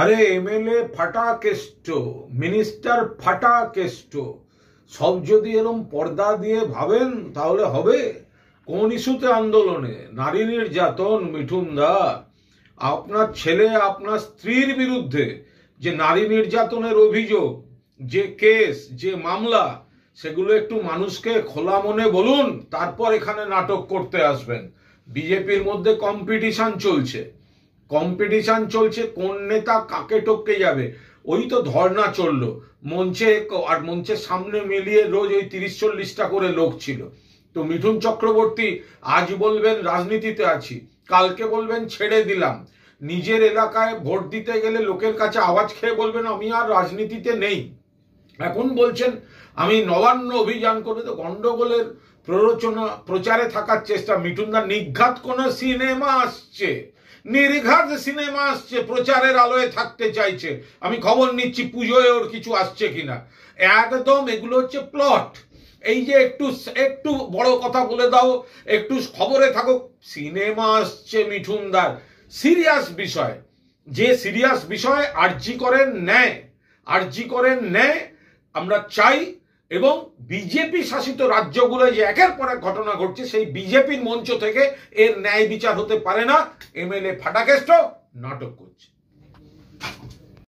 আরে এমএলএ ফাটা কেষ্ট, মিনিস্টার ফাটা কেষ্ট, সব যদি এরম পর্দা দিয়ে ভাবেন তাহলে হবে? কোন ইস্যুতে আন্দোলনে? নারী নির্যাতন। মিঠুন দা, আপনার ছেলে আপনার স্ত্রীর বিরুদ্ধে যে নারী নির্যাতনের অভিযোগ, যে কেস, যে মামলা, সেগুলো একটু মানুষকে খোলা মনে বলুন, তারপর এখানে নাটক করতে আসবেন। বিজেপির মধ্যে কম্পিটিশন চলছে, কোন নেতা কাকে টপকে যাবে। ওই তো ধর্ণা চললো মঞ্চে, আর মঞ্চের সামনে মিলিয়ে রোজ ওই 30-40টা করে লোক ছিল। তো মিঠুন চক্রবর্তী আজ বলবেন রাজনীতিতে আছি, কালকে বলবেন ছেড়ে দিলাম, নিজের এলাকায় ভোট দিতে গেলে লোকের কাছে আওয়াজ খেয়ে বলবেন আমি আর রাজনীতিতে নেই। এখন বলছেন আমি নবান্ন অভিযান করে। তো গন্ডগোলের প্রচারে থাকার চেষ্টা। মিঠুনদা, নিঘাত কোন সিনেমা আসছে, নির্ঘাত সিনেমা আসছে, প্রচারের আলোয় থাকতে চাইছে। আমি খবর নিচ্ছি পুজোয় ওর কিছু আসছে কিনা। একদম এগুলো হচ্ছে প্লট। এই যে একটু বড় কথা বলে দাও, একটু খবরে থাকো, সিনেমা আসছে মিঠুনদার। সিরিয়াস বিষয়, যে সিরিয়াস বিষয় আরজি করেন ন্যায় আমরা চাই। এবং বিজেপি শাসিত রাজ্যগুলোয় যে একের পর এক ঘটনা ঘটছে, সেই বিজেপির মঞ্চ থেকে এর ন্যায় বিচার হতে পারে না। এমএলএ ফাটাকেষ্ট নাটক করছে।